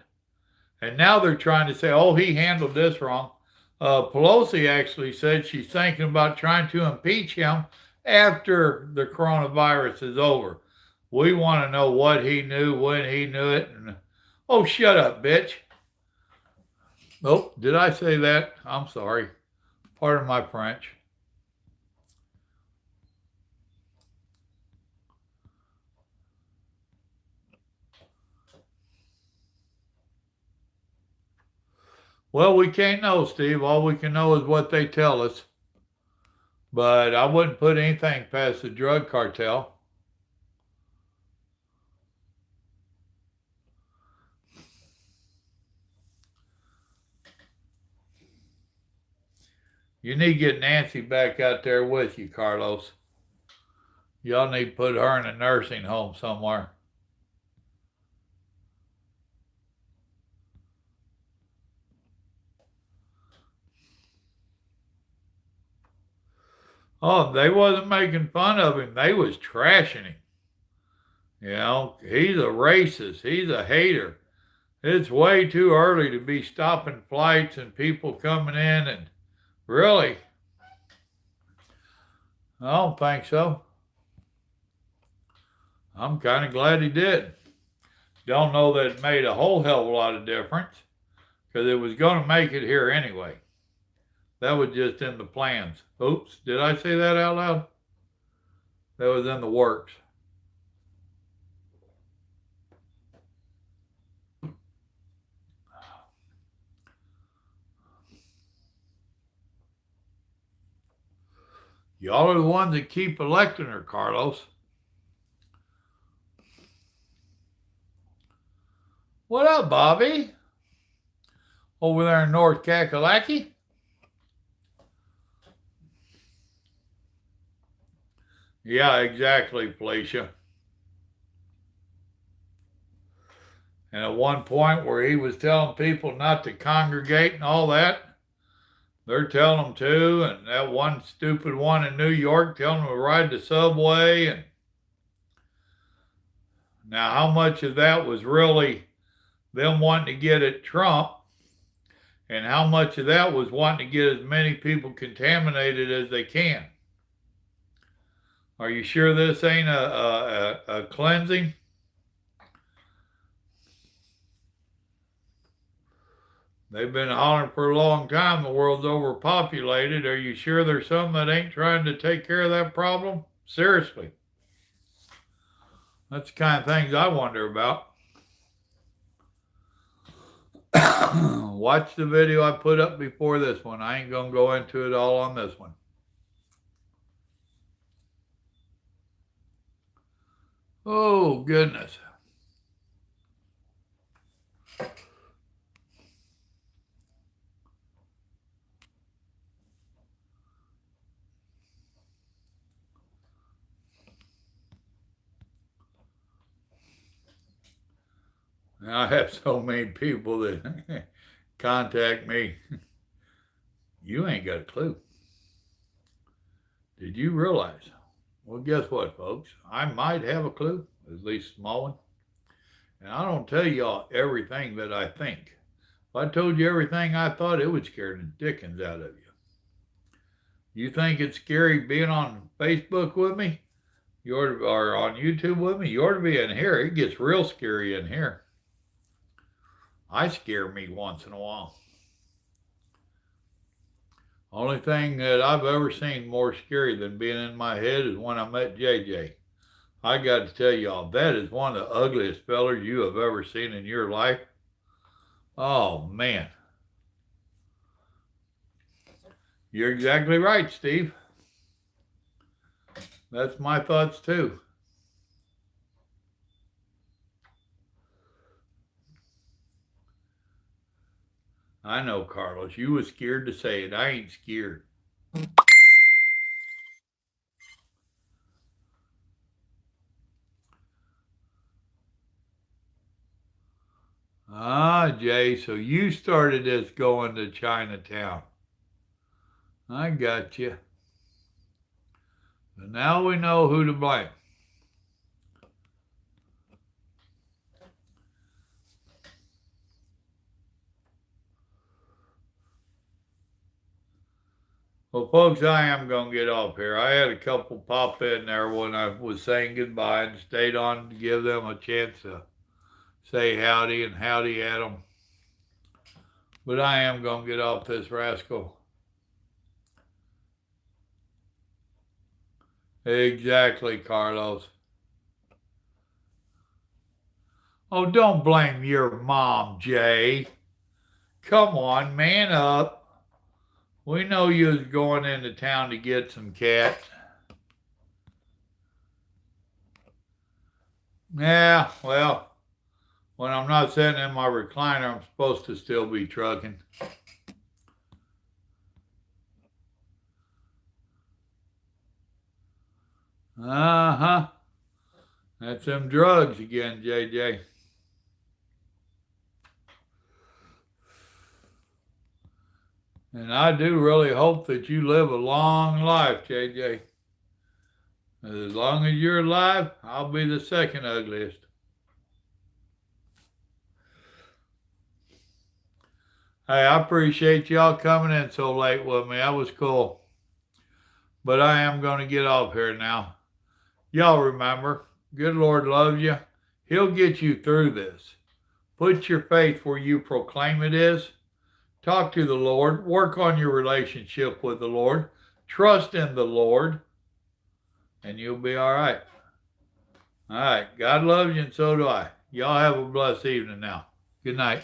And now they're trying to say, oh, he handled this wrong. Pelosi actually said she's thinking about trying to impeach him after the coronavirus is over. We want to know what he knew, when he knew it. And oh, shut up, bitch. Oh, did I say that? I'm sorry. Pardon my French. Well, we can't know, Steve. All we can know is what they tell us. But I wouldn't put anything past the drug cartel. You need to get Nancy back out there with you, Carlos. Y'all need to put her in a nursing home somewhere. Oh, they wasn't making fun of him. They was trashing him. You know, he's a racist. He's a hater. It's way too early to be stopping flights and people coming in and really, I don't think so. I'm kind of glad he did. Don't know that it made a whole hell of a lot of difference because it was going to make it here anyway. That was just in the plans. Oops, did I say that out loud? That was in the works. Y'all are the ones that keep electing her, Carlos. What up, Bobby? Over there in North Kakalaki? Yeah, exactly, Felicia. And at one point where he was telling people not to congregate and all that, they're telling them to. And that one stupid one in New York telling them to ride the subway. And now, how much of that was really them wanting to get at Trump? And how much of that was wanting to get as many people contaminated as they can? Are you sure this ain't a cleansing? They've been hollering for a long time the world's overpopulated. Are you sure there's some that ain't trying to take care of that problem? Seriously. That's the kind of things I wonder about. Watch the video I put up before this one. I ain't going to go into it all on this one. Oh, goodness. I have so many people that contact me. You ain't got a clue. Did you realize? Well, guess what, folks? I might have a clue, at least a small one. And I don't tell y'all everything that I think. If I told you everything I thought, it would scare the dickens out of you. You think it's scary being on Facebook with me? Or on YouTube with me? You ought to be in here. It gets real scary in here. I scare me once in a while. Only thing that I've ever seen more scary than being in my head is when I met JJ. I got to tell y'all, that is one of the ugliest fellers you have ever seen in your life. Oh, man. You're exactly right, Steve. That's my thoughts, too. I know, Carlos. You was scared to say it. I ain't scared. Ah, Jay, so you started this going to Chinatown. I got you. So now we know who to blame. Well, folks, I am going to get off here. I had a couple pop in there when I was saying goodbye and stayed on to give them a chance to say howdy and howdy at them. But I am going to get off this rascal. Exactly, Carlos. Oh, don't blame your mom, Jay. Come on, man up. We know you was going into town to get some cats. Yeah, well, when I'm not sitting in my recliner, I'm supposed to still be trucking. Uh-huh. That's them drugs again, JJ. And I do really hope that you live a long life, JJ. As long as you're alive, I'll be the second ugliest. Hey, I appreciate y'all coming in so late with me. That was cool. But I am going to get off here now. Y'all remember, good Lord loves you. He'll get you through this. Put your faith where you proclaim it is. Talk to the Lord. Work on your relationship with the Lord. Trust in the Lord. And you'll be all right. All right. God loves you and so do I. Y'all have a blessed evening now. Good night.